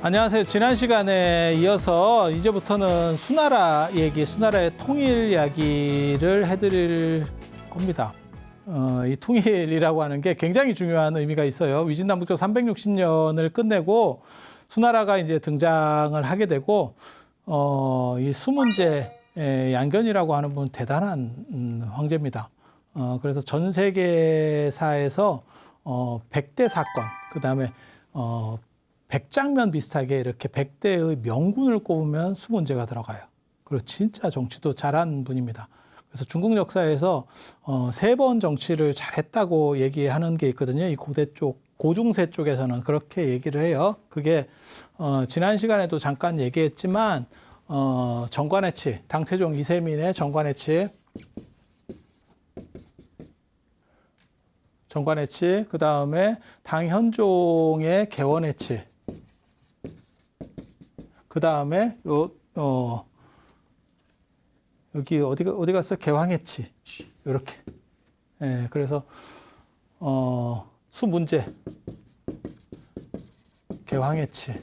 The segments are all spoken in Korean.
안녕하세요. 지난 시간에 이어서 이제부터는 수나라 얘기, 수나라의 통일 이야기를 해드릴 겁니다. 이 통일이라고 하는 게 굉장히 중요한 의미가 있어요. 위진남북조 360년을 끝내고 수나라가 이제 등장을 하게 되고, 이 수문제 양견이라고 하는 분은 대단한 황제입니다. 그래서 전 세계사에서 100대 사건, 그 다음에 100장면 비슷하게 이렇게 100대의 명군을 꼽으면 수문제가 들어가요. 그리고 진짜 정치도 잘한 분입니다. 그래서 중국 역사에서 3번 정치를 잘했다고 얘기하는 게 있거든요. 이 고대 쪽, 고중세 쪽에서는 그렇게 얘기를 해요. 그게 지난 시간에도 잠깐 얘기했지만 정관해치, 당태종 이세민의 정관해치, 그 다음에 당현종의 개원해치, 그 다음에 여기 어디 갔어? 개황해치. 이렇게. 예, 그래서 수문제, 개황해치.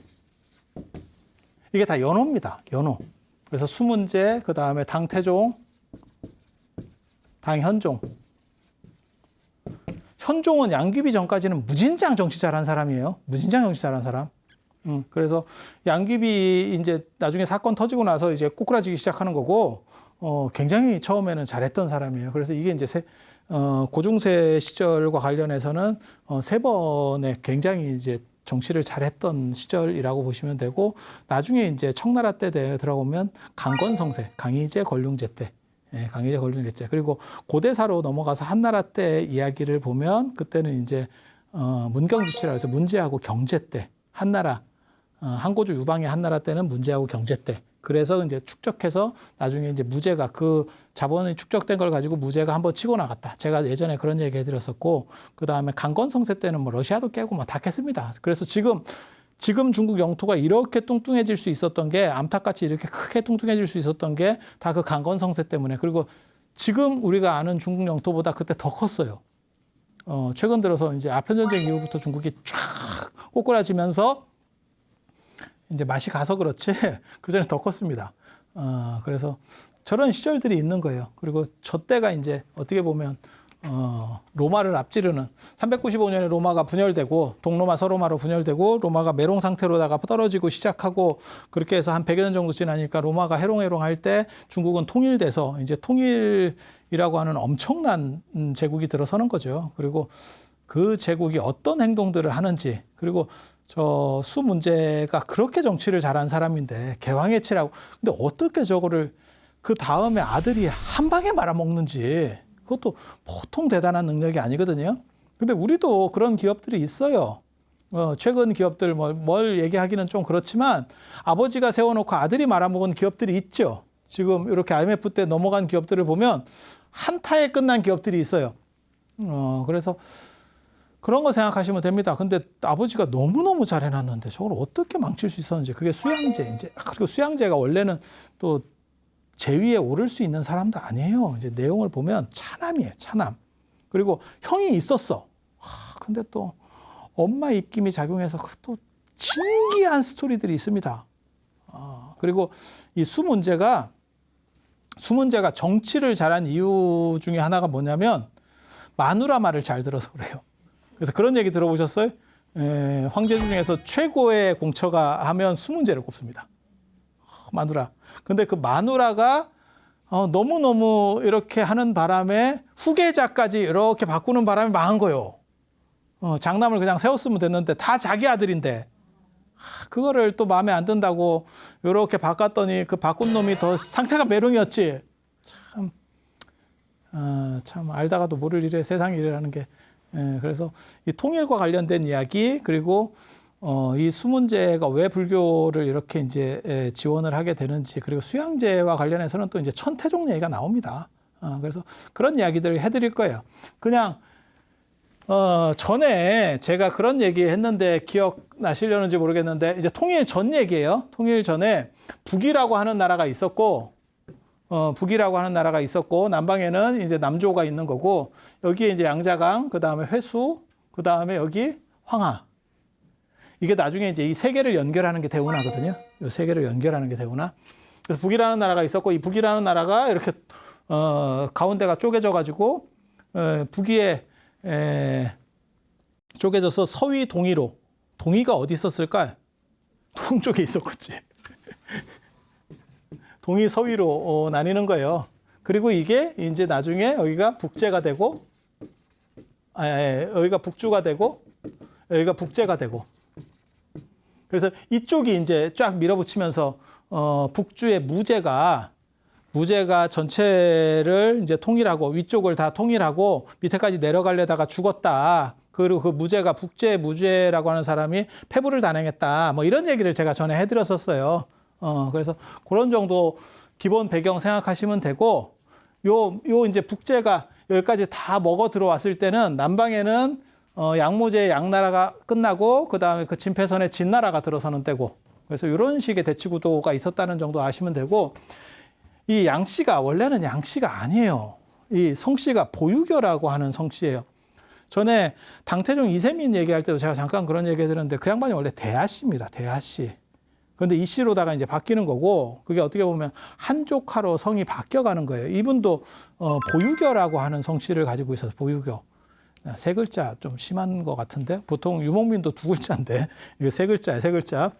이게 다 연호입니다. 연호. 그래서 수문제, 그 다음에 당태종, 당현종. 현종은 양귀비 전까지는 무진장 정치 잘한 사람이에요. 무진장 정치 잘한 사람. 그래서 양귀비 이제 나중에 사건 터지고 나서 이제 꼬꾸라지기 시작하는 거고, 굉장히 처음에는 잘했던 사람이에요. 그래서 이게 이제 고중세 시절과 관련해서는 3번에 굉장히 이제 정치를 잘했던 시절이라고 보시면 되고, 나중에 이제 청나라 때 들어오면 강건성세, 강희제 권룡제 때, 강희제 권룡제 때, 그리고 고대사로 넘어가서 한나라 때 이야기를 보면 그때는 이제 문경지시라고 해서 문제하고 경제 때, 한나라, 한고주 유방의 한나라 때는 문제하고 경제 때. 그래서 이제 축적해서 나중에 이제 무제가 그 자본이 축적된 걸 가지고 무제가 한번 치고 나갔다. 제가 예전에 그런 얘기 해드렸었고, 그 다음에 강건성세 때는 뭐 러시아도 깨고 뭐 다 깼습니다. 그래서 지금 중국 영토가 이렇게 뚱뚱해질 수 있었던 게, 암탉같이 이렇게 크게 뚱뚱해질 수 있었던 게 다 그 강건성세 때문에. 그리고 지금 우리가 아는 중국 영토보다 그때 더 컸어요. 최근 들어서 이제 아편전쟁 이후부터 중국이 쫙 꼬꾸라지면서 이제 맛이 가서 그렇지 그전에 더 컸습니다. 그래서 저런 시절들이 있는 거예요. 그리고 저 때가 이제 어떻게 보면 로마를 앞지르는 395년에 로마가 분열되고 동로마 서로마로 분열되고 로마가 메롱 상태로다가 떨어지고 시작하고, 그렇게 해서 한 100여 년 정도 지나니까 로마가 해롱해롱 할 때 중국은 통일돼서 이제 통일이라고 하는 엄청난 제국이 들어서는 거죠. 그리고 그 제국이 어떤 행동들을 하는지, 그리고 저 수문제가 그렇게 정치를 잘한 사람인데 개황해치라고, 근데 어떻게 저거를 그 다음에 아들이 한 방에 말아먹는지, 그것도 보통 대단한 능력이 아니거든요. 근데 우리도 그런 기업들이 있어요. 최근 기업들 뭘 얘기하기는 좀 그렇지만 아버지가 세워놓고 아들이 말아먹은 기업들이 있죠. 지금 이렇게 IMF 때 넘어간 기업들을 보면 한타에 끝난 기업들이 있어요. 그래서 그런 거 생각하시면 됩니다. 근데 아버지가 너무너무 잘 해놨는데 저걸 어떻게 망칠 수 있었는지. 그게 수양제. 이제 그리고 수양제가 원래는 또 제위에 오를 수 있는 사람도 아니에요. 이제 내용을 보면 차남이에요. 차남. 그리고 형이 있었어. 근데 또 엄마 입김이 작용해서 또 신기한 스토리들이 있습니다. 그리고 이 수문제가 정치를 잘한 이유 중에 하나가 뭐냐면 마누라 말을 잘 들어서 그래요. 그래서 그런 얘기 들어보셨어요? 황제 중에서 최고의 공처가 하면 수문제를 꼽습니다. 마누라. 근데 그 마누라가 너무너무 이렇게 하는 바람에 후계자까지 이렇게 바꾸는 바람에 망한 거예요. 장남을 그냥 세웠으면 됐는데 다 자기 아들인데 그거를 또 마음에 안 든다고 이렇게 바꿨더니 그 바꾼 놈이 더 상태가 메롱이었지. 참 알다가도 모를 일에 세상 일이라는 게. 그래서 이 통일과 관련된 이야기, 그리고 이 수문제가 왜 불교를 이렇게 이제 지원을 하게 되는지, 그리고 수양제와 관련해서는 또 이제 천태종 얘기가 나옵니다. 그래서 그런 이야기들을 해드릴 거예요. 그냥 전에 제가 그런 얘기 했는데 기억나시려는지 모르겠는데, 이제 통일 전 얘기예요. 통일 전에 북이라고 하는 나라가 있었고, 남방에는 이제 남조가 있는 거고, 여기에 이제 양자강, 그 다음에 회수, 그 다음에 여기 황하. 이게 나중에 이제 이 세 개를 연결하는 게 대운하거든요. 이 세 개를 연결하는 게 대운하. 그래서 북이라는 나라가 있었고 이 북이라는 나라가 이렇게 가운데가 쪼개져 가지고 북위에 쪼개져서 서위 동위로. 동위가 어디 있었을까? 동쪽에 있었겠지. 동위 서위로 나뉘는 거예요. 그리고 이게 이제 나중에 여기가 북제가 되고, 여기가 북주가 되고, 여기가 북제가 되고. 그래서 이쪽이 이제 쫙 밀어붙이면서 북주의 무제가 전체를 이제 통일하고 위쪽을 다 통일하고 밑에까지 내려가려다가 죽었다. 그리고 그 무제가 북제 무제라고 하는 사람이 패부를 단행했다. 뭐 이런 얘기를 제가 전에 해드렸었어요. 그래서 그런 정도 기본 배경 생각하시면 되고, 요 이제 북제가 여기까지 다 먹어 들어왔을 때는 남방에는 양무제 양나라가 끝나고 그 다음에 그 진패선에 진나라가 들어서는 때고, 그래서 이런 식의 대치구도가 있었다는 정도 아시면 되고, 이 양씨가 원래는 양씨가 아니에요. 이 성씨가 보유교라고 하는 성씨예요. 전에 당태종 이세민 얘기할 때도 제가 잠깐 그런 얘기 해드렸는데 그 양반이 원래 대하씨입니다. 대하씨. 그런데 이 씨로다가 이제 바뀌는 거고, 그게 어떻게 보면 한족하로 성이 바뀌어가는 거예요. 이분도 보유교라고 하는 성씨를 가지고 있어서 보유교. 세 글자 좀 심한 것 같은데, 보통 유목민도 두 글자인데 이게 세 글자예요, 세 글자.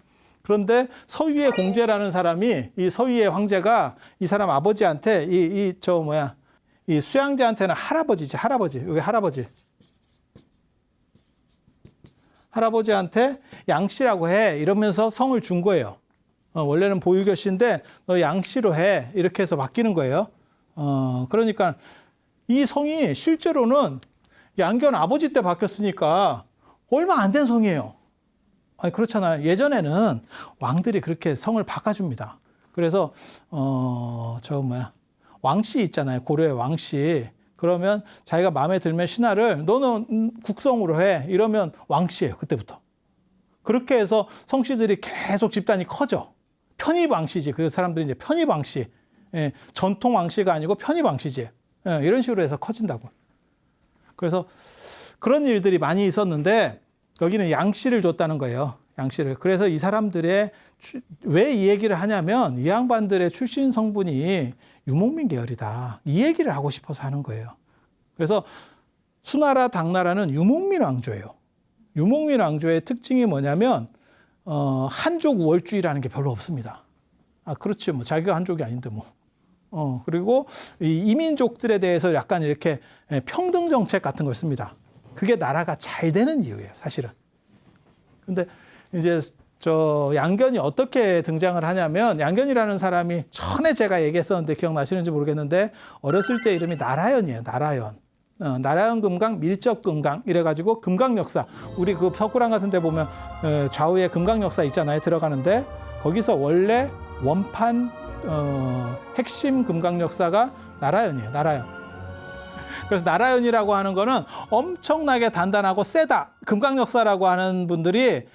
그런데 서위의 공제라는 사람이, 이 서위의 황제가 이 사람 아버지한테 이 수양제한테는 할아버지지, 할아버지. 여기 할아버지. 할아버지한테 양씨라고 해 이러면서 성을 준 거예요. 원래는 보유교 씨인데 너 양씨로 해 이렇게 해서 바뀌는 거예요. 그러니까 이 성이 실제로는 양견 아버지 때 바뀌었으니까 얼마 안 된 성이에요. 아니 그렇잖아요. 예전에는 왕들이 그렇게 성을 바꿔줍니다. 그래서 왕씨 있잖아요. 고려의 왕씨. 그러면 자기가 마음에 들면 신하를 너는 국성으로 해 이러면 왕씨예요. 그때부터. 그렇게 해서 성씨들이 계속 집단이 커져. 편입 왕씨지. 그 사람들이 이제 편입 왕씨. 예, 전통 왕씨가 아니고 편입 왕씨지. 예, 이런 식으로 해서 커진다고. 그래서 그런 일들이 많이 있었는데 여기는 양씨를 줬다는 거예요. 양씨를. 그래서 이 사람들의 왜 이 얘기를 하냐면 이 양반들의 출신 성분이 유목민 계열이다. 이 얘기를 하고 싶어서 하는 거예요. 그래서 수나라, 당나라는 유목민 왕조예요. 유목민 왕조의 특징이 뭐냐면 한족 우월주의라는 게 별로 없습니다. 그렇지 뭐 자기가 한족이 아닌데 뭐. 그리고 이 이민족들에 대해서 약간 이렇게 평등 정책 같은 걸 씁니다. 그게 나라가 잘 되는 이유예요, 사실은. 근데 이제 양견이 어떻게 등장을 하냐면, 양견이라는 사람이 전에 제가 얘기했었는데 기억나시는지 모르겠는데 어렸을 때 이름이 나라연이에요. 나라연. 나라연 금강, 밀접 금강 이래가지고 금강 역사. 우리 그 석굴암 같은 데 보면 좌우에 금강 역사 있잖아요. 들어가는데 거기서 원래 원판 핵심 금강 역사가 나라연이에요. 나라연. 그래서 나라연이라고 하는 거는 엄청나게 단단하고 세다. 금강 역사라고 하는 분들이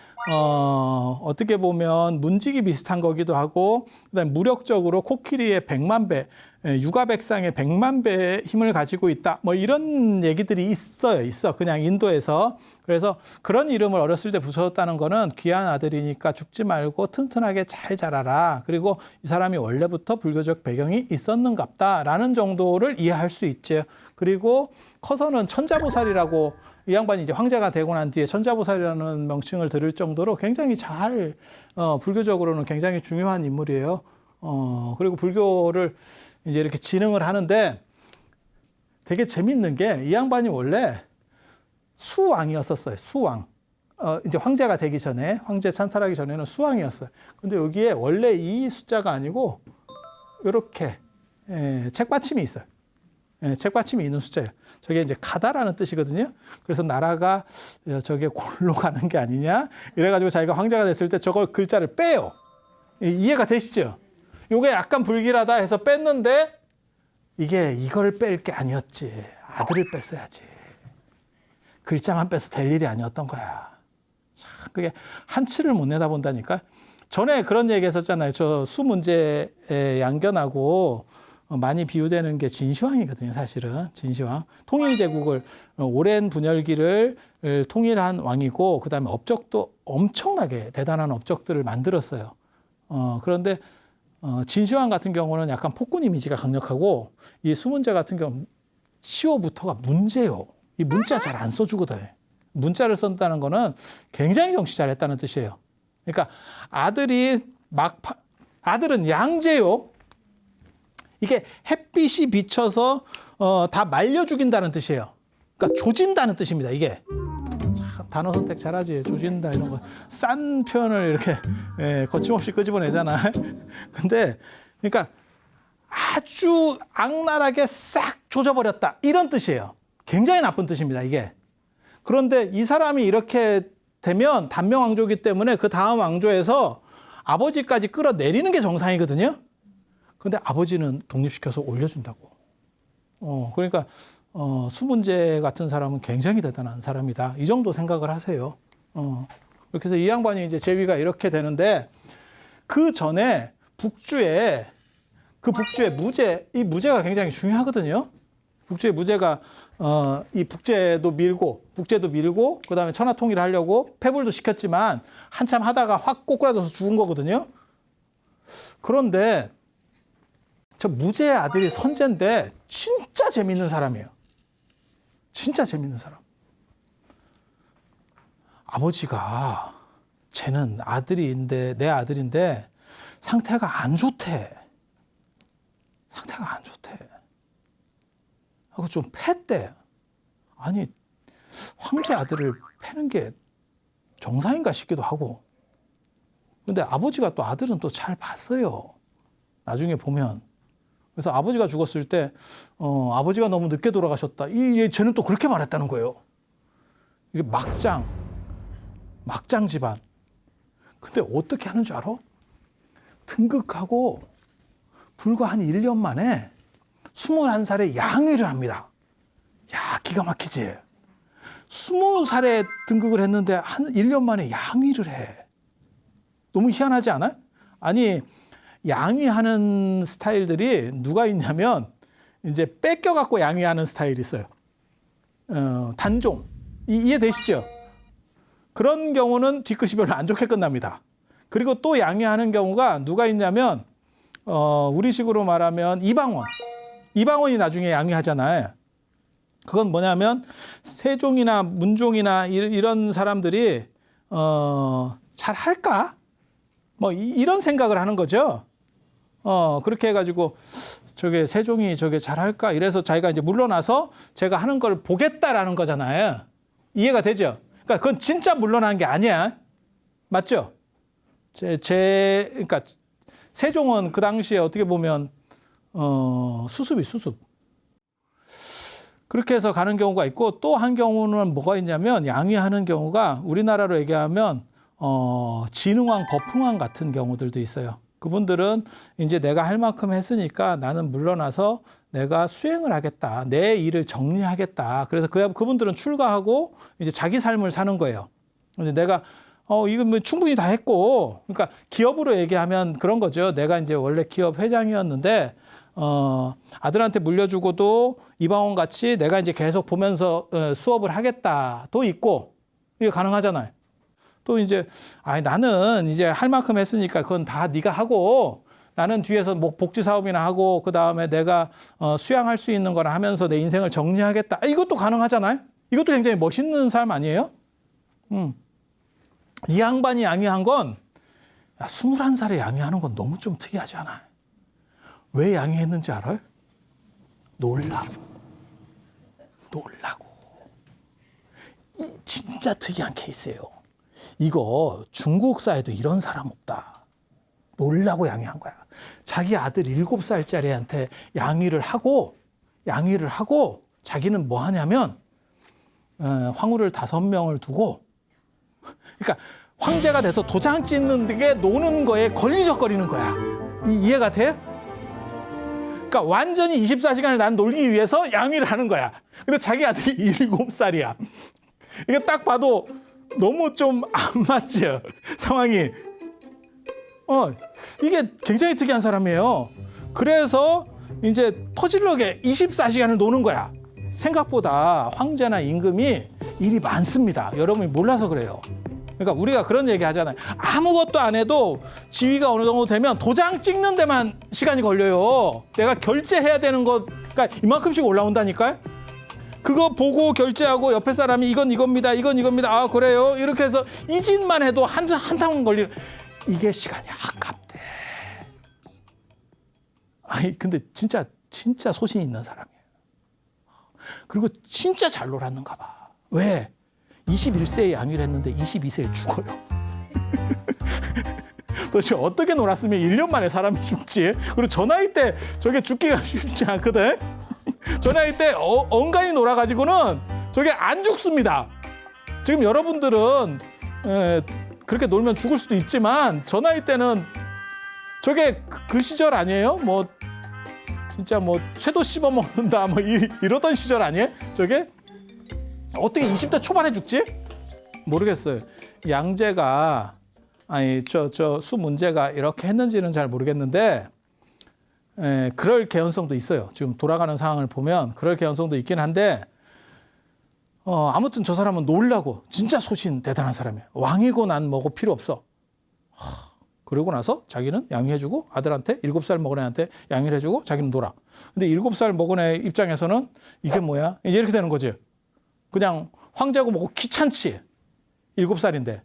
어떻게 보면 문직이 비슷한 거기도 하고, 그다음에 무력적으로 코끼리의 100만 배, 육아백상의 100만 배의 힘을 가지고 있다. 뭐 이런 얘기들이 있어. 그냥 인도에서. 그래서 그런 이름을 어렸을 때 붙여줬다는 거는 귀한 아들이니까 죽지 말고 튼튼하게 잘 자라라. 그리고 이 사람이 원래부터 불교적 배경이 있었는갑다라는 정도를 이해할 수 있죠. 그리고 커서는 천자보살이라고, 이 양반이 이제 황제가 되고 난 뒤에 천자보살이라는 명칭을 들을 정도로 굉장히 잘 불교적으로는 굉장히 중요한 인물이에요. 그리고 불교를 이제 이렇게 진흥을 하는데 되게 재밌는 게 이 양반이 원래 수왕이었었어요. 수왕. 이제 황제가 되기 전에, 황제 찬탈하기 전에는 수왕이었어요. 근데 여기에 원래 이 숫자가 아니고 이렇게 책받침이 있어요. 책받침이 있는 숫자예요. 저게 이제 가다라는 뜻이거든요. 그래서 나라가 저게 골로 가는 게 아니냐. 이래가지고 자기가 황제가 됐을 때 저걸 글자를 빼요. 이해가 되시죠? 요게 약간 불길하다 해서 뺐는데 이게 이걸 뺄 게 아니었지. 아들을 뺐어야지. 글자만 빼서 될 일이 아니었던 거야. 참 그게 한치를 못 내다본다니까. 전에 그런 얘기 했었잖아요. 저 수 문제에 양견하고 많이 비유되는 게 진시황이거든요. 사실은 진시황. 통일제국을 오랜 분열기를 통일한 왕이고 그다음에 업적도 엄청나게 대단한 업적들을 만들었어요. 그런데 진시황 같은 경우는 약간 폭군 이미지가 강력하고 이 수문제 같은 경우 시호부터가 문제요. 이 문자 잘 안 써주거든. 문자를 썼다는 거는 굉장히 정치 잘했다는 뜻이에요. 그러니까 아들은 양제요. 이게 햇빛이 비쳐서 다 말려 죽인다는 뜻이에요. 그러니까 조진다는 뜻입니다. 이게 참, 단어 선택 잘하지. 조진다 이런 거 싼 표현을 이렇게 거침없이 끄집어내잖아. 근데 그러니까 아주 악랄하게 싹 조져버렸다 이런 뜻이에요. 굉장히 나쁜 뜻입니다. 이게. 그런데 이 사람이 이렇게 되면 단명왕조이기 때문에 그 다음 왕조에서 아버지까지 끌어내리는 게 정상이거든요. 근데 아버지는 독립시켜서 올려준다고. 그러니까 수문제 같은 사람은 굉장히 대단한 사람이다. 이 정도 생각을 하세요. 그렇게 해서 이 양반이 이제 제위가 이렇게 되는데 그 전에 북주에 무제, 이 무제가 굉장히 중요하거든요. 북주의 무제가 이 북제도 밀고 그다음에 천하 통일을 하려고 패불도 시켰지만 한참 하다가 확 꼬꾸라져서 죽은 거거든요. 그런데 저 무제의 아들이 선제인데 진짜 재밌는 사람이에요. 진짜 재밌는 사람. 아버지가 쟤는 내 아들인데 상태가 안 좋대. 하고 좀 팼대. 아니 황제 아들을 패는 게 정상인가 싶기도 하고. 근데 아버지가 또 아들은 또 잘 봤어요. 나중에 보면. 그래서 아버지가 죽었을 때 아버지가 너무 늦게 돌아가셨다. 쟤는 또 그렇게 말했다는 거예요. 이게 막장 집안. 근데 어떻게 하는 줄 알아? 등극하고 불과 한 1년 만에 21살에 양위를 합니다. 야, 기가 막히지? 20살에 등극을 했는데 한 1년 만에 양위를 해. 너무 희한하지 않아요? 아니, 양위하는 스타일들이 누가 있냐면 이제 뺏겨갖고 양위하는 스타일이 있어요. 단종. 이해되시죠? 그런 경우는 뒤끝이 별로 안 좋게 끝납니다. 그리고 또 양위하는 경우가 누가 있냐면 우리식으로 말하면 이방원이 나중에 양위하잖아요. 그건 뭐냐면 세종이나 문종이나 이런 사람들이 잘 할까? 뭐 이런 생각을 하는 거죠. 그렇게 해가지고 세종이 잘 할까? 이래서 자기가 이제 물러나서 제가 하는 걸 보겠다라는 거잖아요. 이해가 되죠? 그러니까 그건 진짜 물러나는 게 아니야. 맞죠? 그러니까 세종은 그 당시에 어떻게 보면 수습. 그렇게 해서 가는 경우가 있고 또 한 경우는 뭐가 있냐면 양위하는 경우가 우리나라로 얘기하면 진흥왕, 법흥왕 같은 경우들도 있어요. 그분들은 이제 내가 할 만큼 했으니까 나는 물러나서 내가 수행을 하겠다. 내 일을 정리하겠다. 그래서 그분들은 출가하고 이제 자기 삶을 사는 거예요. 근데 내가 이거 뭐 충분히 다 했고, 그러니까 기업으로 얘기하면 그런 거죠. 내가 이제 원래 기업 회장이었는데 아들한테 물려주고도 이방원 같이 내가 이제 계속 보면서 수업을 하겠다도 있고, 이게 가능하잖아요. 또 이제 나는 이제 할 만큼 했으니까 그건 다 네가 하고 나는 뒤에서 뭐 복지 사업이나 하고 그다음에 내가 수양할 수 있는 거나 하면서 내 인생을 정리하겠다. 이것도 가능하잖아요. 이것도 굉장히 멋있는 삶 아니에요? 이 양반이 양위한 건 21살에 양위하는 건 너무 좀 특이하지 않아요? 왜 양위했는지 알아요? 놀라고. 이 진짜 특이한 케이스예요. 이거 중국 사회도 이런 사람 없다. 놀라고 양위한 거야. 자기 아들 7살짜리한테 양위를 하고 자기는 뭐 하냐면 황후를 5명을 두고, 그러니까 황제가 돼서 도장 찍는 데 노는 거에 걸리적거리는 거야. 이해가 돼? 그러니까 완전히 24시간을 난 놀기 위해서 양위를 하는 거야. 근데 자기 아들이 7살이야. 이게 딱 봐도 너무 좀 안 맞죠? 상황이. 이게 굉장히 특이한 사람이에요. 그래서 이제 터질러게 24시간을 노는 거야. 생각보다 황제나 임금이 일이 많습니다. 여러분이 몰라서 그래요. 그러니까 우리가 그런 얘기 하잖아요. 아무것도 안 해도 지위가 어느 정도 되면 도장 찍는 데만 시간이 걸려요. 내가 결제해야 되는 것, 그러니까 이만큼씩 올라온다니까요. 그거 보고 결제하고 옆에 사람이 이건 이겁니다. 이건 이겁니다. 아, 그래요? 이렇게 해서 이 짓만 해도 한탕 걸리는. 이게 시간이 아깝대. 아니, 근데 진짜 소신이 있는 사람이에요. 그리고 진짜 잘 놀았는가 봐. 왜? 21세에 양위를 했는데 22세에 죽어요. 도대체 어떻게 놀았으면 1년 만에 사람이 죽지? 그리고 저 나이 때 저게 죽기가 쉽지 않거든. 저 나이 때 엉간히 놀아가지고는 저게 안 죽습니다. 지금 여러분들은 그렇게 놀면 죽을 수도 있지만 저 나이 때는 저게 그 시절 아니에요? 뭐 진짜 뭐 쇠도 씹어 먹는다 뭐 이러던 시절 아니에요? 저게 어떻게 20대 초반에 죽지? 모르겠어요. 양제가 아니 저 수 문제가 이렇게 했는지는 잘 모르겠는데 그럴 개연성도 있어요. 지금 돌아가는 상황을 보면 그럴 개연성도 있긴 한데 아무튼 저 사람은 놀라고 진짜 소신 대단한 사람이에요. 왕이고 난 뭐고 필요 없어. 그러고 나서 자기는 양위해주고 아들한테 7살 먹은 애한테 양위를 해주고 자기는 놀아. 근데 7살 먹은 애 입장에서는 이게 뭐야? 이제 이렇게 되는 거지. 그냥 황제고 뭐고 귀찮지. 7살인데.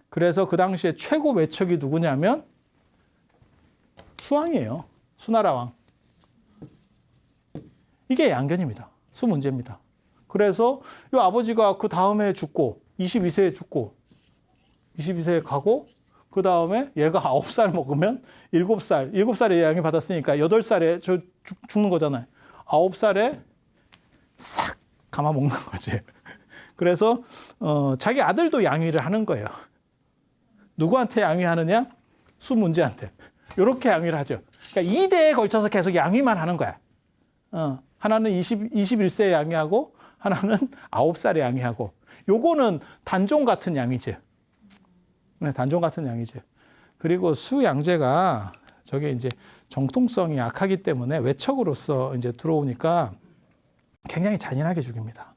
그래서 그 당시에 최고 외척이 누구냐면 수왕이에요. 수나라 왕. 이게 양견입니다. 수 문제입니다. 그래서 이 아버지가 그 다음에 죽고 22세에 죽고 22세에 가고 그 다음에 얘가 9살 먹으면 7살에 양위 받았으니까 8살에 죽는 거잖아요. 9살에 싹 감아 먹는 거지. 그래서 자기 아들도 양위를 하는 거예요. 누구한테 양위하느냐? 수 문제한테. 이렇게 양위를 하죠. 그러니까 2대에 걸쳐서 계속 양위만 하는 거야. 하나는 21세에 양위하고 하나는 9살에 양위하고. 요거는 단종 같은 양이지. 네, 단종 같은 양이지. 그리고 수 양제가 저게 이제 정통성이 약하기 때문에 외척으로서 이제 들어오니까 굉장히 잔인하게 죽입니다.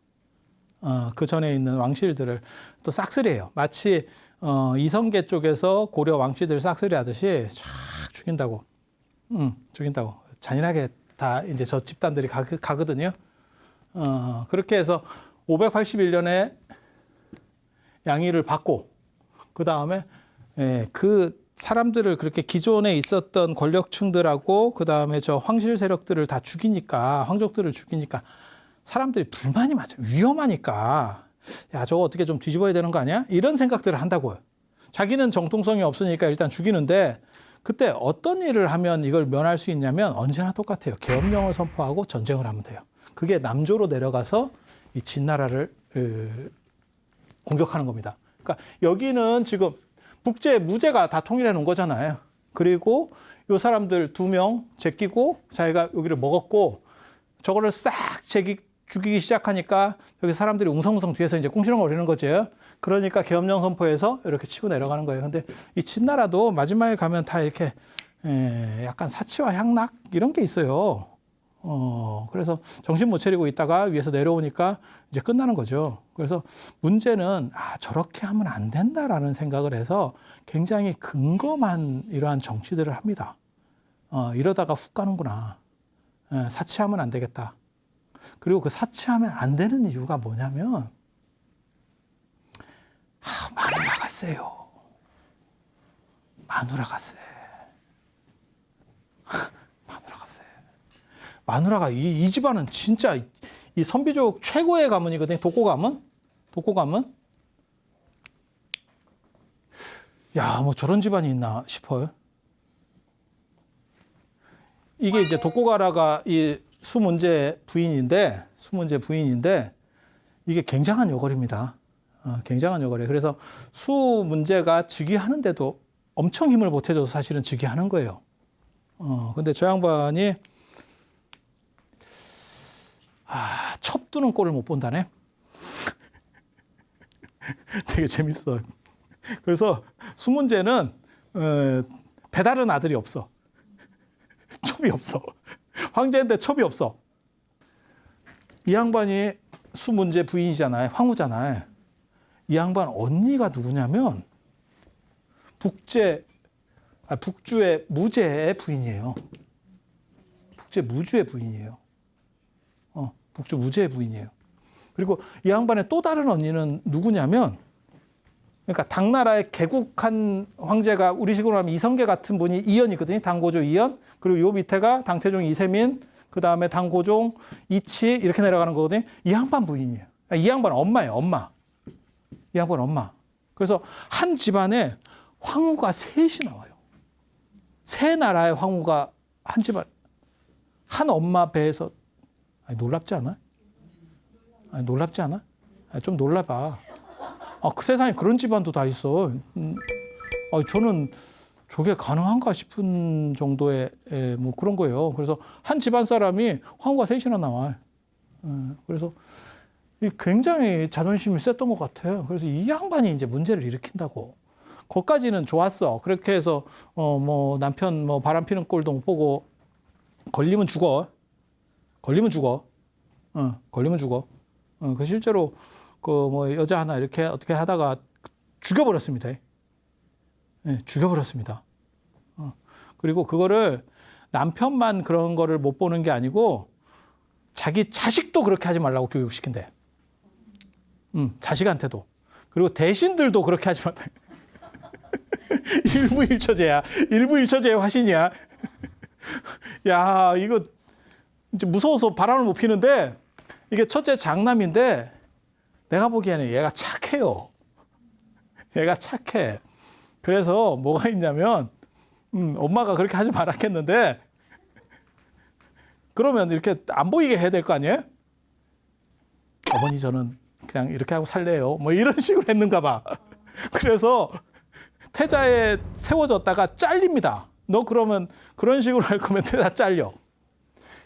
그 전에 있는 왕실들을 또 싹쓸이해요. 마치 이성계 쪽에서 고려 왕씨들 싹쓸이 하듯이 쫙 죽인다고. 죽인다고. 잔인하게 다 이제 저 집단들이 가거든요. 그렇게 해서 581년에 양위를 받고 그 다음에 그 사람들을 그렇게 기존에 있었던 권력층들하고 그 다음에 저 황실 세력들을 다 죽이니까 황족들을 죽이니까 사람들이 불만이 많죠. 위험하니까 야 저거 어떻게 좀 뒤집어야 되는 거 아니야? 이런 생각들을 한다고요. 자기는 정통성이 없으니까 일단 죽이는데 그때 어떤 일을 하면 이걸 면할 수 있냐면 언제나 똑같아요. 계엄령을 선포하고 전쟁을 하면 돼요. 그게 남조로 내려가서 이 진나라를 공격하는 겁니다. 그러니까 여기는 지금 북제, 무제가 다 통일해 놓은 거잖아요. 그리고 이 사람들 2명 제끼고 자기가 여기를 먹었고 저거를 싹 죽이기 시작하니까 여기 사람들이 웅성웅성 뒤에서 이제 꿍시렁거리는 거죠. 그러니까 계엄령 선포해서 이렇게 치고 내려가는 거예요. 근데 이 진나라도 마지막에 가면 다 이렇게 약간 사치와 향락 이런 게 있어요. 그래서 정신 못 차리고 있다가 위에서 내려오니까 이제 끝나는 거죠. 그래서 문제는 저렇게 하면 안 된다라는 생각을 해서 굉장히 근검한 이러한 정치들을 합니다. 이러다가 훅 가는구나. 사치하면 안 되겠다. 그리고 그 사치하면 안 되는 이유가 뭐냐면 마누라가 세요. 마누라가 세. 마누라가 세. 마누라가 이 집안은 진짜 이 선비족 최고의 가문이거든요. 독고 가문. 야, 뭐 저런 집안이 있나 싶어요. 이게 이제 독고가라가 이 수문제 부인인데 이게 굉장한 여걸입니다. 굉장한 여걸이에요. 그래서 수문제가 즉위하는데도 엄청 힘을 보태줘서 사실은 즉위하는 거예요. 근데 저 양반이 첩두는 꼴을 못 본다네. 되게 재밌어요. 그래서 수문제는 배다른 아들이 없어. 첩이 없어. 황제인데 첩이 없어. 이 양반이 수문제 부인이잖아요. 황후잖아요. 이 양반 언니가 누구냐면 북주의 무제의 부인이에요. 북주 무주의 부인이에요. 북주 무제의 부인이에요. 그리고 이 양반의 또 다른 언니는 누구냐면, 그러니까 당나라의 개국한 황제가 우리식으로 하면 이성계 같은 분이 이연이거든요. 당고조 이연. 그리고 요 밑에가 당태종 이세민, 그 다음에 당고종 이치 이렇게 내려가는 거거든요. 이 양반 부인이에요. 이 양반 엄마예요. 엄마. 이 양반 엄마. 그래서 한 집안에 황후가 셋이 나와요. 세 나라의 황후가 한 집안, 한 엄마 배에서. 아니, 놀랍지 않아? 아니, 놀랍지 않아? 아니, 좀 놀라봐. 그 세상에 그런 집안도 다 있어. 저는 저게 가능한가 싶은 정도의 뭐 그런 거예요. 그래서 한 집안 사람이 황후가 셋이나 나와. 그래서 굉장히 자존심이 셌던 것 같아요. 그래서 이 양반이 이제 문제를 일으킨다고. 거기까지는 좋았어. 그렇게 해서 뭐 남편 뭐 바람 피는 꼴도 못 보고 걸리면 죽어. 걸리면 죽어. 걸리면 죽어. 그 실제로 그 뭐 여자 하나 이렇게 어떻게 하다가 죽여버렸습니다. 죽여버렸습니다. 그리고 그거를 남편만 그런 거를 못 보는 게 아니고 자기 자식도 그렇게 하지 말라고 교육시킨대. 자식한테도. 그리고 대신들도 그렇게 하지 말라. 일부일처제야. 일부일처제의 화신이야. 야, 이거 이제 무서워서 바람을 못 피는데, 이게 첫째 장남인데 내가 보기에는 얘가 착해요. 얘가 착해. 그래서 뭐가 있냐면 엄마가 그렇게 하지 말았겠는데, 그러면 이렇게 안 보이게 해야 될 거 아니에요? 어머니 저는 그냥 이렇게 하고 살래요. 뭐 이런 식으로 했는가 봐. 그래서 태자에 세워졌다가 잘립니다. 너 그러면 그런 식으로 할 거면 태자 잘려.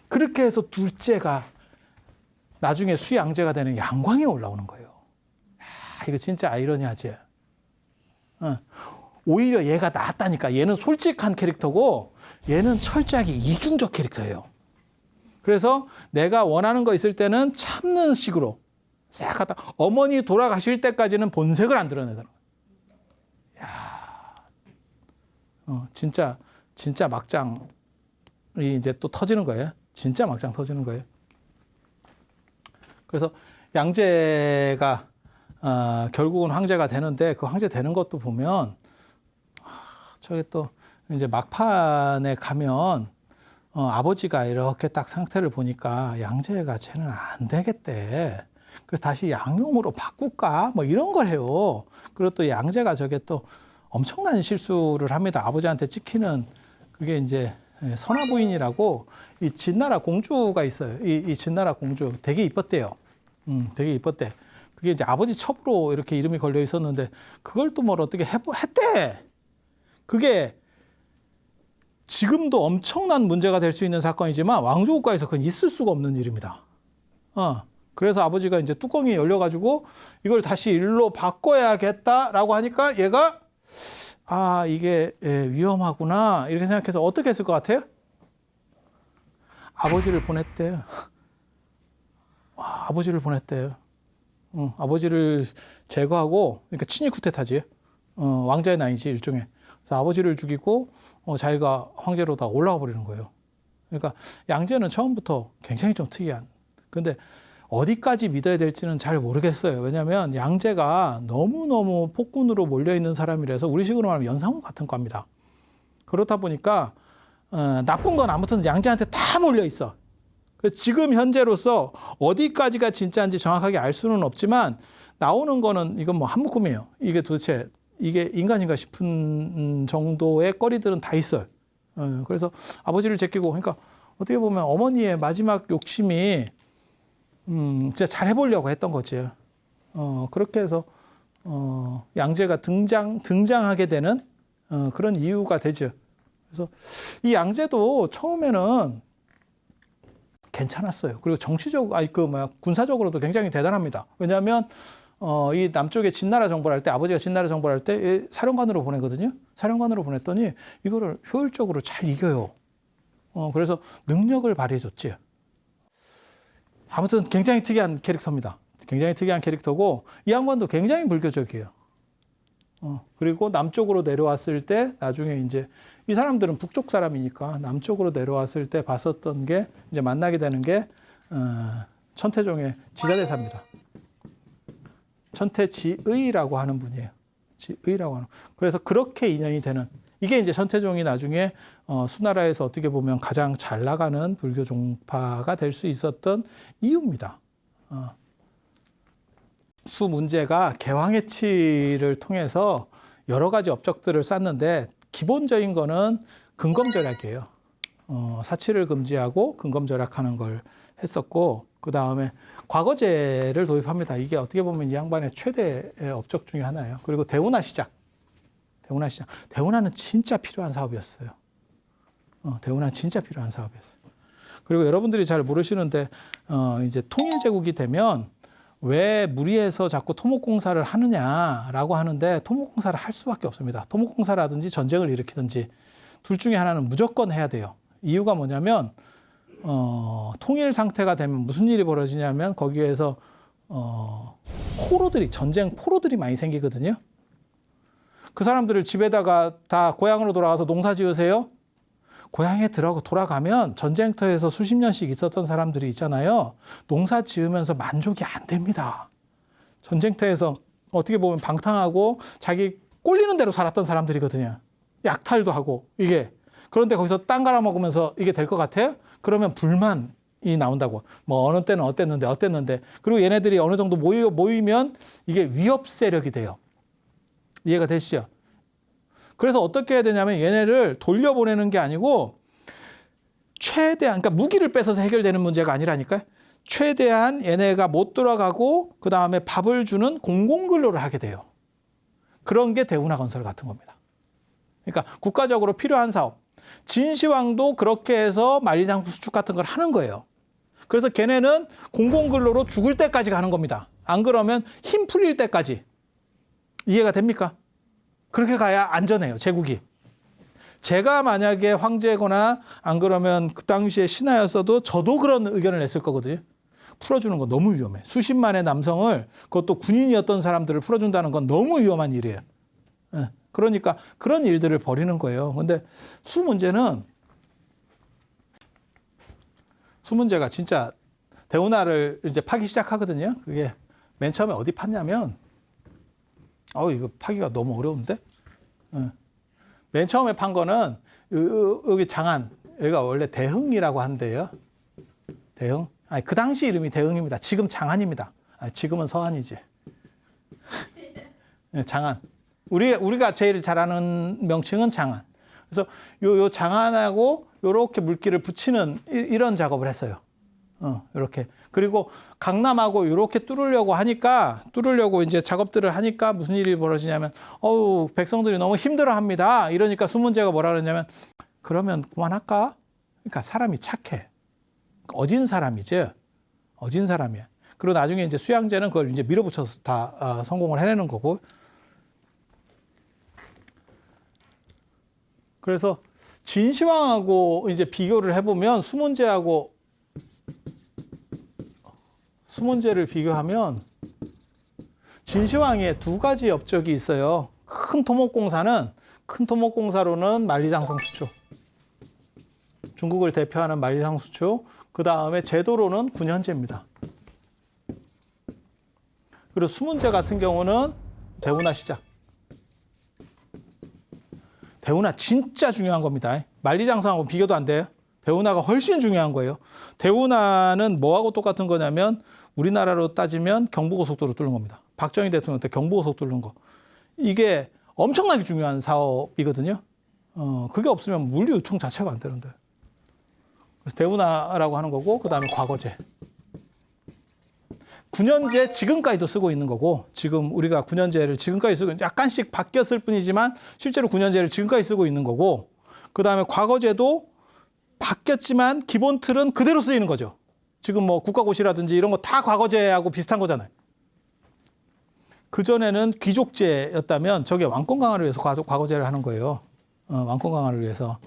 그렇게 해서 둘째가 나중에 수양제가 되는 양광이 올라오는 거예요. 이거 진짜 아이러니하지. 오히려 얘가 낫다니까. 얘는 솔직한 캐릭터고 얘는 철저하게 이중적 캐릭터예요. 그래서 내가 원하는 거 있을 때는 참는 식으로 싹 갖다 어머니 돌아가실 때까지는 본색을 안 드러내더라. 야, 진짜 막장이 이제 또 터지는 거예요. 진짜 막장 터지는 거예요. 그래서 양제가 결국은 황제가 되는데, 그 황제 되는 것도 보면 저게 또 이제 막판에 가면 아버지가 이렇게 딱 상태를 보니까 양제가 쟤는 안 되겠대. 그래서 다시 양용으로 바꿀까? 뭐 이런 걸 해요. 그리고 또 양제가 저게 또 엄청난 실수를 합니다. 아버지한테 찍히는 그게 이제 선화부인이라고 이 진나라 공주가 있어요. 이 진나라 공주 되게 이뻤대요. 되게 이뻤대. 그게 이제 아버지 첩으로 이렇게 이름이 걸려 있었는데 그걸 또 뭘 어떻게 했대. 그게 지금도 엄청난 문제가 될 수 있는 사건이지만 왕조국가에서 그건 있을 수가 없는 일입니다. 그래서 아버지가 이제 뚜껑이 열려가지고 이걸 다시 일로 바꿔야겠다라고 하니까 얘가 이게 위험하구나 이렇게 생각해서 어떻게 했을 것 같아요? 아버지를 보냈대요. 아버지를 보냈대요. 아버지를 제거하고, 그러니까 친위 쿠데타지. 왕자의 나이지 일종의. 그래서 아버지를 죽이고 자기가 황제로 다 올라가 버리는 거예요. 그러니까 양제는 처음부터 굉장히 좀 특이한. 근데 어디까지 믿어야 될지는 잘 모르겠어요. 왜냐하면 양제가 너무너무 폭군으로 몰려있는 사람이라서 우리식으로 말하면 연상호 같은 겁니다. 그렇다 보니까 나쁜 건 아무튼 양제한테 다 몰려있어. 지금 현재로서 어디까지가 진짜인지 정확하게 알 수는 없지만 나오는 거는 이건 뭐 한 묶음이에요. 이게 도대체 이게 인간인가 싶은 정도의 거리들은 다 있어요. 그래서 아버지를 제끼고, 그러니까 어떻게 보면 어머니의 마지막 욕심이 진짜 잘 해보려고 했던 거지. 그렇게 해서 양제가 등장하게 되는 그런 이유가 되죠. 그래서 이 양제도 처음에는 괜찮았어요. 그리고 군사적으로도 굉장히 대단합니다. 왜냐하면 이 남쪽에 진나라 정벌 할 때, 아버지가 진나라 정벌 할 때 사령관으로 보내거든요. 사령관으로 보냈더니 이거를 효율적으로 잘 이겨요. 그래서 능력을 발휘해줬지. 아무튼 굉장히 특이한 캐릭터입니다. 굉장히 특이한 캐릭터고 이 양반도 굉장히 불교적이에요. 그리고 남쪽으로 내려왔을 때 나중에 이제 이 사람들은 북쪽 사람이니까 남쪽으로 내려왔을 때 봤었던 게 이제 만나게 되는 게 천태종의 지자대사입니다. 천태지의라고 하는 분이에요. 지의라고 하는. 그래서 그렇게 인연이 되는 이게 이제 천태종이 나중에 수나라에서 어떻게 보면 가장 잘 나가는 불교 종파가 될 수 있었던 이유입니다. 수 문제가 개황해치를 통해서 여러 가지 업적들을 쌓는데 기본적인 거는 근검절약이에요. 사치를 금지하고 근검절약하는 걸 했었고 그 다음에 과거제를 도입합니다. 이게 어떻게 보면 이 양반의 최대 업적 중에 하나예요. 그리고 대운하 시작. 대운하는 진짜 필요한 사업이었어요. 대운하는 진짜 필요한 사업이었어요. 그리고 여러분들이 잘 모르시는데 이제 통일제국이 되면 왜 무리해서 자꾸 토목공사를 하느냐라고 하는데 토목공사를 할 수밖에 없습니다. 토목공사라든지 전쟁을 일으키든지 둘 중에 하나는 무조건 해야 돼요. 이유가 뭐냐면 통일 상태가 되면 무슨 일이 벌어지냐면 거기에서 전쟁 포로들이 많이 생기거든요. 그 사람들을 집에다가 다 고향으로 돌아가서 농사 지으세요. 고향에 돌아가면 전쟁터에서 수십 년씩 있었던 사람들이 있잖아요. 농사 지으면서 만족이 안 됩니다. 전쟁터에서 어떻게 보면 방탕하고 자기 꼴리는 대로 살았던 사람들이거든요. 약탈도 하고 이게. 그런데 거기서 땅 갈아먹으면서 이게 될 것 같아요? 그러면 불만이 나온다고. 뭐 어느 때는 어땠는데. 그리고 얘네들이 어느 정도 모이면 이게 위협 세력이 돼요. 이해가 되시죠? 그래서 어떻게 해야 되냐면 얘네를 돌려보내는 게 아니고 최대한, 그러니까 무기를 뺏어서 해결되는 문제가 아니라니까요. 최대한 얘네가 못 돌아가고 그 다음에 밥을 주는 공공근로를 하게 돼요. 그런 게 대운하 건설 같은 겁니다. 그러니까 국가적으로 필요한 사업. 진시황도 그렇게 해서 만리장성 수축 같은 걸 하는 거예요. 그래서 걔네는 공공근로로 죽을 때까지 가는 겁니다. 안 그러면 힘 풀릴 때까지. 이해가 됩니까? 그렇게 가야 안전해요, 제국이. 제가 만약에 황제거나 안 그러면 그 당시에 신하였어도 저도 그런 의견을 냈을 거거든요. 풀어주는 건 너무 위험해. 수십만의 남성을, 그것도 군인이었던 사람들을 풀어준다는 건 너무 위험한 일이에요. 그러니까 그런 일들을 벌이는 거예요. 근데 수 문제가 진짜 대운하를 이제 파기 시작하거든요. 그게 맨 처음에 어디 팠냐면 이거 파기가 너무 어려운데? 맨 처음에 판 거는 여기 장안, 여기가 원래 대흥이라고 한대요. 대흥? 아니, 그 당시 이름이 대흥입니다. 지금 장안입니다. 지금은 서안이지. 장안. 우리가 제일 잘 아는 명칭은 장안. 그래서 요 장안하고 요렇게 물기를 붙이는 이런 작업을 했어요. 이렇게. 그리고 강남하고 이렇게 뚫으려고 이제 작업들을 하니까 무슨 일이 벌어지냐면, 백성들이 너무 힘들어 합니다. 이러니까 수문제가 뭐라 그러냐면, 그러면 그만할까? 그러니까 사람이 착해. 어진 사람이죠. 어진 사람이야. 그리고 나중에 이제 수양제는 그걸 이제 밀어붙여서 다 성공을 해내는 거고. 그래서 진시황하고 이제 비교를 해보면 수문제를 비교하면 진시황에 두 가지 업적이 있어요. 큰 토목공사로는 만리장성 수초. 중국을 대표하는 만리장성 수초. 그 다음에 제도로는 군현제입니다. 그리고 수문제 같은 경우는 대운하 시작. 대운하 진짜 중요한 겁니다. 만리장성하고 비교도 안 돼요. 대운하가 훨씬 중요한 거예요. 대운하는 뭐하고 똑같은 거냐면 우리나라로 따지면 경부고속도로 뚫는 겁니다. 박정희 대통령 때 경부고속도로 뚫는 거. 이게 엄청나게 중요한 사업이거든요. 그게 없으면 물류 유통 자체가 안 되는데. 그래서 대운하라고 하는 거고, 그 다음에 과거제. 군현제 지금까지도 쓰고 있는 거고, 지금 우리가 군현제를 지금까지 쓰고 약간씩 바뀌었을 뿐이지만 실제로 군현제를 지금까지 쓰고 있는 거고, 그 다음에 과거제도 바뀌었지만 기본 틀은 그대로 쓰이는 거죠. 지금 뭐 국가고시라든지 이런 거 다 과거제하고 비슷한 거잖아요. 그전에는 귀족제였다면 저게 왕권 강화를 위해서 과거제를 하는 거예요. 왕권 강화를 위해서.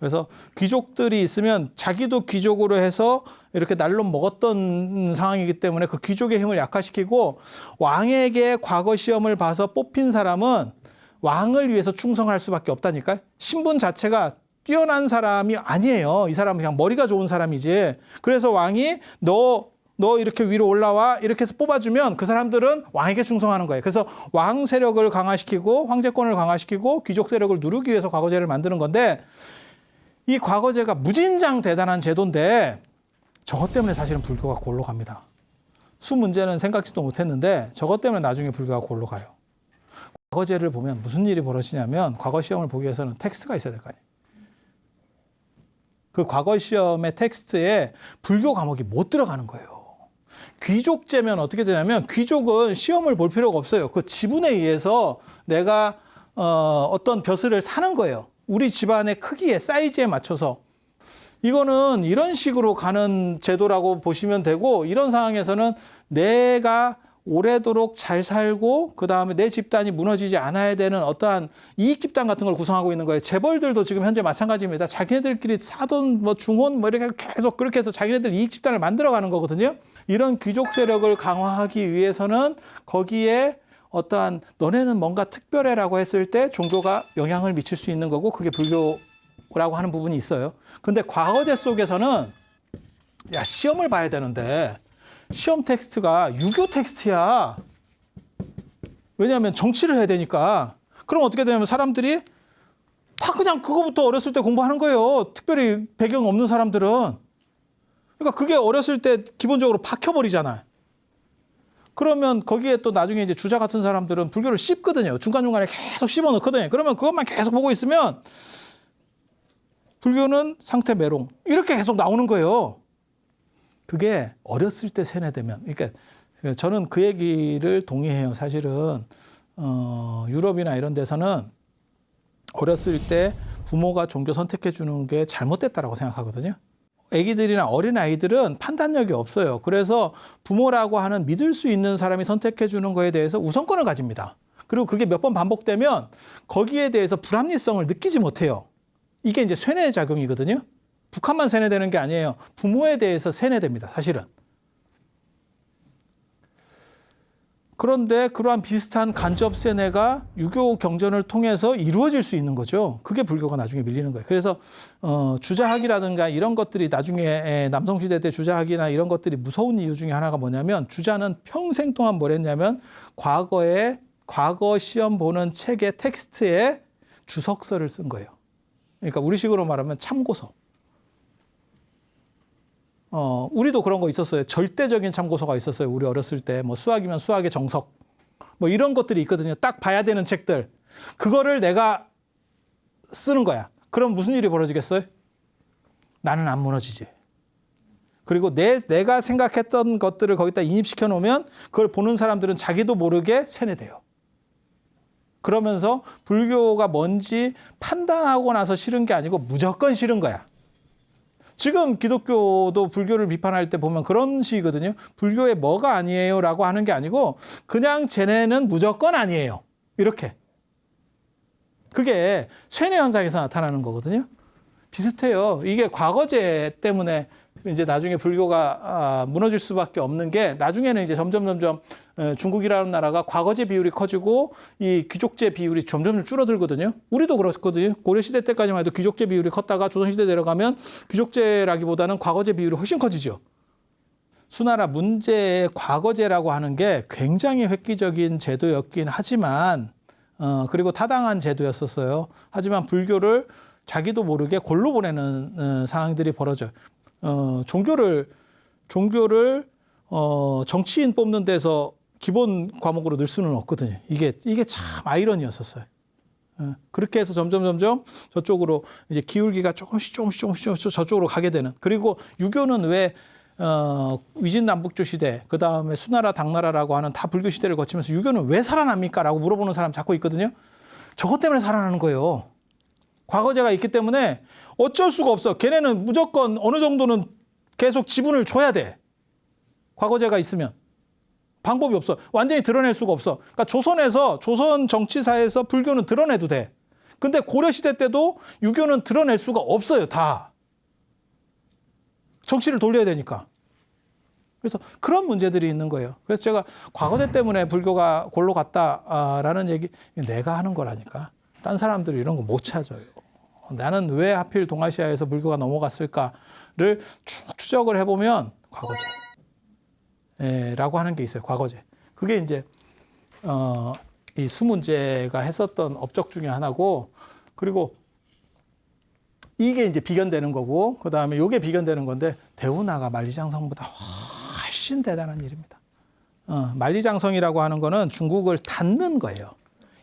그래서 귀족들이 있으면 자기도 귀족으로 해서 이렇게 날로 먹었던 상황이기 때문에 그 귀족의 힘을 약화시키고 왕에게 과거 시험을 봐서 뽑힌 사람은 왕을 위해서 충성할 수밖에 없다니까요. 신분 자체가 뛰어난 사람이 아니에요. 이 사람은 그냥 머리가 좋은 사람이지. 그래서 왕이 너 이렇게 위로 올라와 이렇게 해서 뽑아주면 그 사람들은 왕에게 충성하는 거예요. 그래서 왕 세력을 강화시키고 황제권을 강화시키고 귀족 세력을 누르기 위해서 과거제를 만드는 건데 이 과거제가 무진장 대단한 제도인데 저것 때문에 사실은 불교가 골로 갑니다. 수 문제는 생각지도 못했는데 저것 때문에 나중에 불교가 골로 가요. 과거제를 보면 무슨 일이 벌어지냐면 과거 시험을 보기 위해서는 텍스트가 있어야 될 거 아니에요. 그 과거 시험의 텍스트에 불교 과목이 못 들어가는 거예요. 귀족제면 어떻게 되냐면 귀족은 시험을 볼 필요가 없어요. 그 지분에 의해서 내가 어떤 벼슬을 사는 거예요. 우리 집안의 크기에 사이즈에 맞춰서. 이거는 이런 식으로 가는 제도라고 보시면 되고 이런 상황에서는 내가 오래도록 잘 살고 그다음에 내 집단이 무너지지 않아야 되는 어떠한 이익 집단 같은 걸 구성하고 있는 거예요. 재벌들도 지금 현재 마찬가지입니다. 자기네들끼리 사돈 뭐 중혼 뭐 이렇게 계속 그렇게 해서 자기네들 이익 집단을 만들어가는 거거든요. 이런 귀족 세력을 강화하기 위해서는 거기에 어떠한 너네는 뭔가 특별해라고 했을 때 종교가 영향을 미칠 수 있는 거고 그게 불교라고 하는 부분이 있어요. 근데 과거제 속에서는 야 시험을 봐야 되는데 시험 텍스트가 유교 텍스트야. 왜냐하면 정치를 해야 되니까. 그럼 어떻게 되냐면 사람들이 다 그냥 그거부터 어렸을 때 공부하는 거예요. 특별히 배경 없는 사람들은. 그러니까 그게 어렸을 때 기본적으로 박혀버리잖아요. 그러면 거기에 또 나중에 이제 주자 같은 사람들은 불교를 씹거든요. 중간중간에 계속 씹어 넣거든요. 그러면 그것만 계속 보고 있으면 불교는 상태 메롱. 이렇게 계속 나오는 거예요. 그게 어렸을 때 세뇌되면, 그러니까 저는 그 얘기를 동의해요. 사실은 유럽이나 이런 데서는 어렸을 때 부모가 종교 선택해 주는 게 잘못됐다라고 생각하거든요. 아기들이나 어린 아이들은 판단력이 없어요. 그래서 부모라고 하는 믿을 수 있는 사람이 선택해 주는 거에 대해서 우선권을 가집니다. 그리고 그게 몇 번 반복되면 거기에 대해서 불합리성을 느끼지 못해요. 이게 이제 쇠뇌 작용이거든요. 북한만 세뇌되는 게 아니에요. 부모에 대해서 세뇌됩니다. 사실은. 그런데 그러한 비슷한 간접 세뇌가 유교 경전을 통해서 이루어질 수 있는 거죠. 그게 불교가 나중에 밀리는 거예요. 그래서 주자학이라든가 이런 것들이 나중에 남성시대 때 주자학이나 이런 것들이 무서운 이유 중에 하나가 뭐냐면 주자는 평생 동안 뭘 했냐면 과거 시험 보는 책의 텍스트에 주석서를 쓴 거예요. 그러니까 우리식으로 말하면 참고서. 우리도 그런 거 있었어요. 절대적인 참고서가 있었어요. 우리 어렸을 때. 뭐 수학이면 수학의 정석. 뭐 이런 것들이 있거든요. 딱 봐야 되는 책들. 그거를 내가 쓰는 거야. 그럼 무슨 일이 벌어지겠어요? 나는 안 무너지지. 그리고 내가 생각했던 것들을 거기다 인입시켜 놓으면 그걸 보는 사람들은 자기도 모르게 세뇌돼요. 그러면서 불교가 뭔지 판단하고 나서 싫은 게 아니고 무조건 싫은 거야. 지금 기독교도 불교를 비판할 때 보면 그런 식이거든요. 불교에 뭐가 아니에요 라고 하는 게 아니고 그냥 쟤네는 무조건 아니에요. 이렇게. 그게 쇠뇌 현상에서 나타나는 거거든요. 비슷해요. 이게 과거제 때문에 이제 나중에 불교가 무너질 수밖에 없는 게 나중에는 이제 점점 중국이라는 나라가 과거제 비율이 커지고 이 귀족제 비율이 점점 줄어들거든요. 우리도 그렇거든요. 고려시대 때까지만 해도 귀족제 비율이 컸다가 조선시대 내려가면 귀족제라기보다는 과거제 비율이 훨씬 커지죠. 수나라 문제의 과거제라고 하는 게 굉장히 획기적인 제도였긴 하지만 그리고 타당한 제도였었어요. 하지만 불교를 자기도 모르게 골로 보내는 상황들이 벌어져요. 종교를 정치인 뽑는 데서 기본 과목으로 넣을 수는 없거든요. 이게 참 아이러니였었어요. 그렇게 해서 점점 저쪽으로 이제 기울기가 조금씩 저쪽으로 가게 되는. 그리고 유교는 왜 위진남북조 시대, 그 다음에 수나라, 당나라라고 하는 다 불교 시대를 거치면서 유교는 왜 살아납니까? 라고 물어보는 사람 자꾸 있거든요. 저것 때문에 살아나는 거예요. 과거제가 있기 때문에 어쩔 수가 없어. 걔네는 무조건 어느 정도는 계속 지분을 줘야 돼. 과거제가 있으면. 방법이 없어. 완전히 드러낼 수가 없어. 그러니까 조선 정치사에서 불교는 드러내도 돼. 근데 고려시대 때도 유교는 드러낼 수가 없어요. 다. 정치를 돌려야 되니까. 그래서 그런 문제들이 있는 거예요. 그래서 제가 과거제 때문에 불교가 골로 갔다라는 얘기, 내가 하는 거라니까. 딴 사람들이 이런 거 못 찾아요. 나는 왜 하필 동아시아에서 불교가 넘어갔을까를 쭉 추적을 해보면 과거제라고 하는 게 있어요. 과거제. 그게 이제 이 수문제가 했었던 업적 중에 하나고, 그리고 이게 이제 비견되는 거고, 그 다음에 요게 비견되는 건데, 대운하가 만리장성보다 훨씬 대단한 일입니다. 만리장성이라고 하는 거는 중국을 닫는 거예요.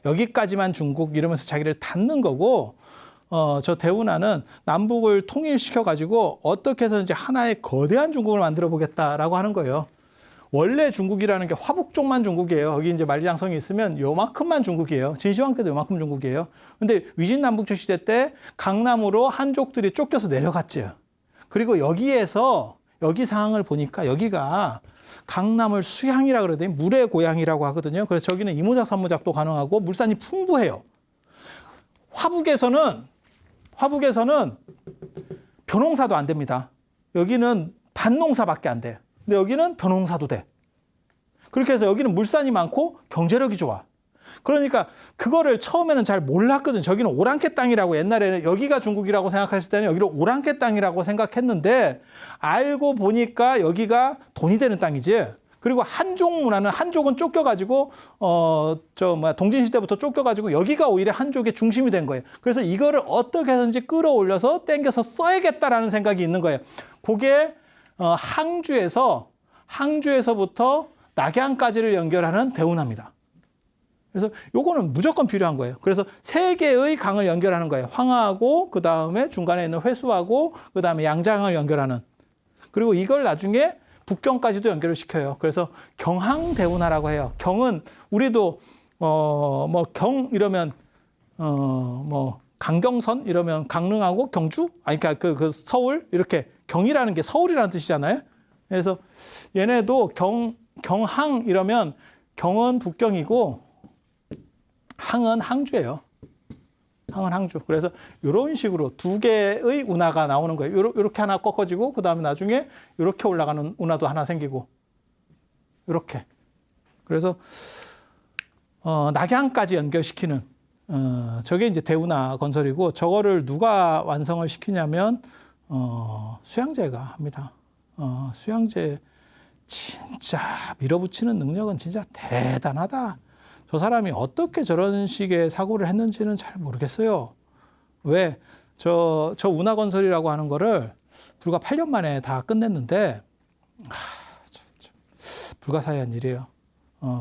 여기까지만 중국 이러면서 자기를 닫는 거고, 저 대운하는 남북을 통일시켜가지고 어떻게 해서든지 하나의 거대한 중국을 만들어 보겠다라고 하는 거예요. 원래 중국이라는 게 화북 쪽만 중국이에요. 여기 이제 만리장성이 있으면 요만큼만 중국이에요. 진시황 때도 요만큼 중국이에요. 근데 위진남북조 시대 때 강남으로 한족들이 쫓겨서 내려갔죠. 그리고 여기에서 여기 상황을 보니까 여기가 강남을 수향이라 그러더니 물의 고향이라고 하거든요. 그래서 저기는 이모작 삼모작도 가능하고 물산이 풍부해요. 화북에서는 벼농사도 안 됩니다. 여기는 밭농사밖에 안 돼요. 근데 여기는 벼농사도 돼. 그렇게 해서 여기는 물산이 많고 경제력이 좋아. 그러니까 그거를 처음에는 잘 몰랐거든. 저기는 오랑캐 땅이라고, 옛날에는 여기가 중국이라고 생각했을 때는 여기를 오랑캐 땅이라고 생각했는데, 알고 보니까 여기가 돈이 되는 땅이지. 그리고 한족 문화는, 한족은 쫓겨가지고 동진시대부터 쫓겨가지고 여기가 오히려 한족의 중심이 된 거예요. 그래서 이거를 어떻게 해서든지 끌어올려서 땡겨서 써야겠다라는 생각이 있는 거예요. 그게 항주에서부터 낙양까지를 연결하는 대운하입니다. 그래서 요거는 무조건 필요한 거예요. 그래서 세 개의 강을 연결하는 거예요. 황하하고, 그 다음에 중간에 있는 회수하고, 그 다음에 양장을 연결하는. 그리고 이걸 나중에 북경까지도 연결을 시켜요. 그래서 경항대운하라고 해요. 경은 우리도 경 이러면 강경선 이러면 강릉하고 경주, 그러니까 그 서울, 이렇게 경이라는 게 서울이라는 뜻이잖아요. 그래서 얘네도 경항 이러면 경은 북경이고 항은 항주예요. 항은 항주. 그래서 이런 식으로 두 개의 운하가 나오는 거예요. 이렇게 하나 꺾어지고, 그 다음에 나중에 이렇게 올라가는 운하도 하나 생기고, 이렇게. 그래서 낙양까지 연결시키는 저게 이제 대운하 건설이고, 저거를 누가 완성을 시키냐면 수양제가 합니다. 수양제 진짜 밀어붙이는 능력은 진짜 대단하다. 저 사람이 어떻게 저런 식의 사고를 했는지는 잘 모르겠어요. 왜? 저 운하건설이라고 하는 거를 불과 8년 만에 다 끝냈는데, 불가사의한 일이에요.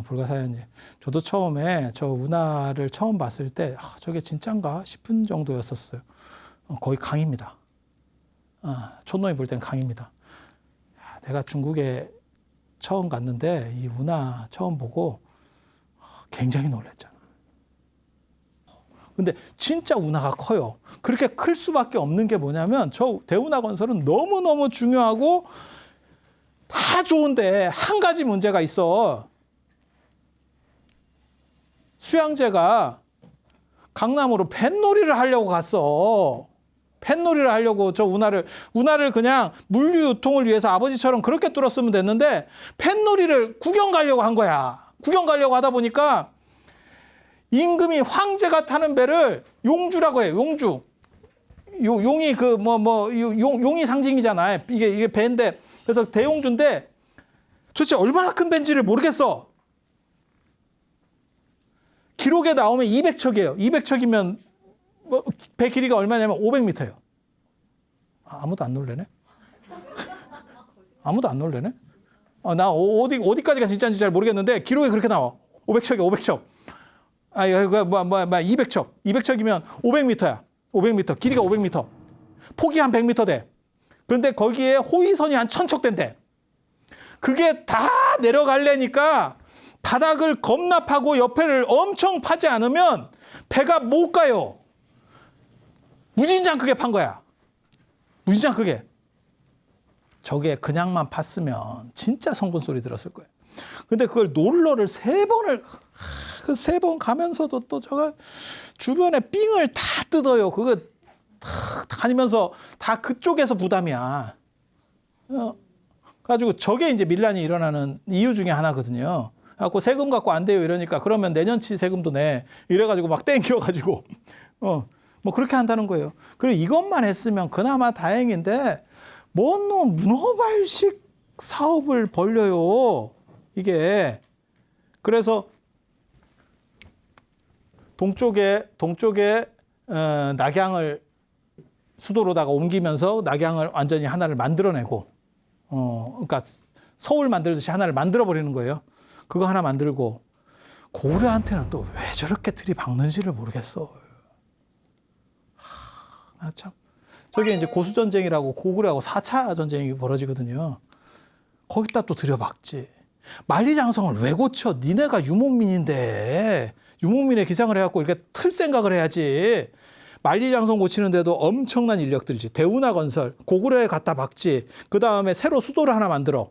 불가사의한 일. 저도 처음에 저 운하를 처음 봤을 때, 저게 진짠가 싶은 정도였었어요. 거의 강입니다. 촌놈이 볼 때는 강입니다. 내가 중국에 처음 갔는데 이 운하 처음 보고 굉장히 놀랐잖아. 근데 진짜 운하가 커요. 그렇게 클 수밖에 없는 게 뭐냐면, 저 대운하 건설은 너무너무 중요하고 다 좋은데 한 가지 문제가 있어. 수양제가 강남으로 뱃놀이를 하려고 갔어. 뱃놀이를 하려고 저 운하를 그냥 물류 유통을 위해서 아버지처럼 그렇게 뚫었으면 됐는데, 뱃놀이를 구경 가려고 한 거야. 구경 가려고 하다 보니까 임금이 황제가 타는 배를 용주라고 해요. 용주. 용이 용이 상징이잖아요. 이게 배인데, 그래서 대용주인데 도대체 얼마나 큰 배인지를 모르겠어. 기록에 나오면 200척이에요. 200척이면 배 길이가 얼마냐면 500m예요. 아무도 안 놀래네? 아무도 안 놀래네? 나 어디까지가 진짜인지 잘 모르겠는데 기록에 그렇게 나와. 500척이야, 500척. 200척. 200척이면 500m야. 500m. 길이가 500m. 폭이 한 100m 돼. 그런데 거기에 호위선이 한 1000척 된대. 그게 다 내려가려니까 바닥을 겁나 파고 옆에를 엄청 파지 않으면 배가 못 가요. 무진장 크게 판 거야. 무진장 크게. 저게 그냥만 팠으면 진짜 성군 소리 들었을 거예요. 근데 그걸 놀러를 3번을 그 3번 가면서도 또 저가 주변에 삥을 다 뜯어요. 그거 다 다니면서 다 그쪽에서 부담이야. 가지고 저게 이제 밀란이 일어나는 이유 중에 하나거든요. 갖고 세금 갖고 안 돼요 이러니까 그러면 내년치 세금도 내 이래가지고 막 땡겨가지고 뭐 그렇게 한다는 거예요. 그리고 이것만 했으면 그나마 다행인데 뭔 놈 문어발식 사업을 벌려요 이게. 그래서 동쪽에 낙양을 수도로다가 옮기면서 낙양을 완전히 하나를 만들어내고 그러니까 서울 만들듯이 하나를 만들어 버리는 거예요. 그거 하나 만들고 고구려한테는 또 왜 저렇게 들이박는지를 모르겠어. 나 참. 저게 이제 고수전쟁이라고 고구려하고 4차 전쟁이 벌어지거든요. 거기다 또 들여박지. 만리장성을 왜 고쳐? 니네가 유목민인데 유목민의 기상을 해갖고 이렇게 틀 생각을 해야지. 만리장성 고치는데도 엄청난 인력들이지. 대운하 건설, 고구려에 갖다 박지. 그 다음에 새로 수도를 하나 만들어.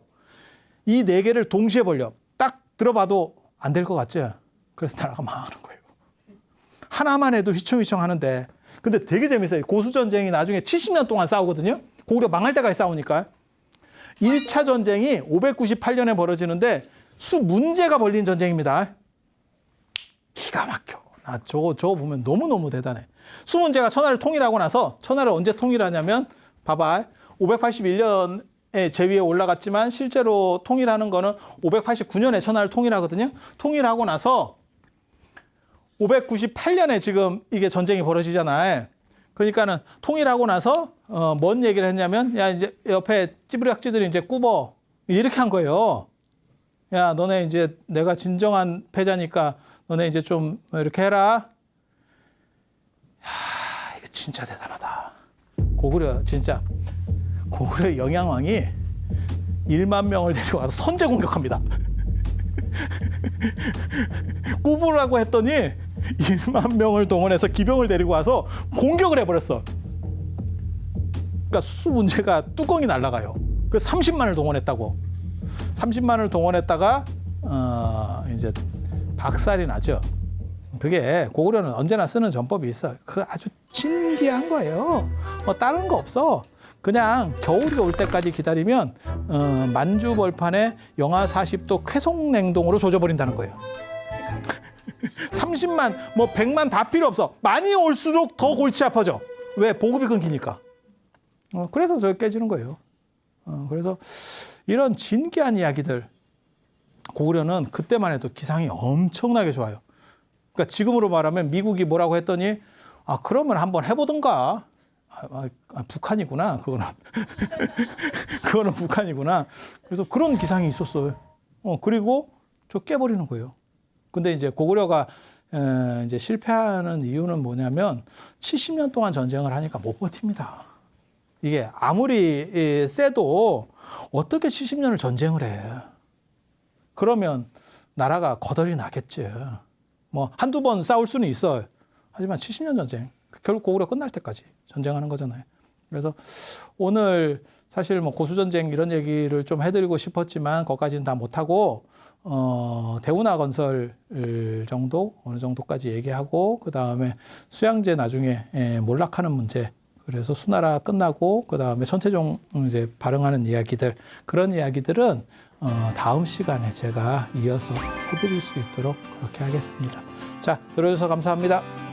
이 4개를 동시에 벌려. 딱 들어봐도 안 될 것 같지? 그래서 나라가 망하는 거예요. 하나만 해도 휘청휘청 하는데. 근데 되게 재밌어요. 고수전쟁이 나중에 70년 동안 싸우거든요. 고구려 망할 때까지 싸우니까. 1차 전쟁이 598년에 벌어지는데 수문제가 벌린 전쟁입니다. 기가 막혀. 나 저거 보면 너무너무 대단해. 수문제가 천하를 통일하고 나서 천하를 언제 통일하냐면 봐봐. 581년에 제위에 올라갔지만 실제로 통일하는 거는 589년에 천하를 통일하거든요. 통일하고 나서 598년에 지금 이게 전쟁이 벌어지잖아요. 그러니까는 통일하고 나서 뭔 얘기를 했냐면 야 이제 옆에 찌부리학지들이 이제 꾸버 이렇게 한 거예요. 야 너네 이제 내가 진정한 패자니까 너네 이제 좀 이렇게 해라. 야 이거 진짜 대단하다. 고구려 진짜 고구려 영양왕이 1만 명을 데리고 와서 선제 공격합니다. 꾸부라고 했더니 1만 명을 동원해서 기병을 데리고 와서 공격을 해버렸어. 그러니까 수 문제가 뚜껑이 날아가요. 그래서 30만을 동원했다고. 30만을 동원했다가 이제 박살이 나죠. 그게 고구려는 언제나 쓰는 전법이 있어. 그 아주 진기한 거예요. 뭐 다른 거 없어. 그냥 겨울이 올 때까지 기다리면 만주벌판에 영하 40도 쾌송냉동으로 조져버린다는 거예요. 30만, 뭐 100만 다 필요 없어. 많이 올수록 더 골치 아파져. 왜? 보급이 끊기니까. 그래서 저 깨지는 거예요. 그래서 이런 진기한 이야기들 고구려는 그때만 해도 기상이 엄청나게 좋아요. 그러니까 지금으로 말하면 미국이 뭐라고 했더니 그러면 한번 해보든가. 북한이구나. 그거는 그거는 북한이구나. 그래서 그런 기상이 있었어요. 그리고 저 깨버리는 거예요. 근데 이제 고구려가 이제 실패하는 이유는 뭐냐면 70년 동안 전쟁을 하니까 못 버팁니다. 이게 아무리 세도 어떻게 70년을 전쟁을 해. 그러면 나라가 거덜이 나겠지. 뭐 한두 번 싸울 수는 있어요. 하지만 70년 전쟁. 결국 고구려 끝날 때까지 전쟁하는 거잖아요. 그래서 오늘 사실 뭐 고수전쟁 이런 얘기를 좀 해드리고 싶었지만 거기까지는 다 못하고 대운하 건설 정도 어느 정도까지 얘기하고 그 다음에 수양제 나중에 몰락하는 문제 그래서 수나라 끝나고 그 다음에 천태종 이제 발흥하는 이야기들 그런 이야기들은 다음 시간에 제가 이어서 해드릴 수 있도록 그렇게 하겠습니다. 자, 들어주셔서 감사합니다.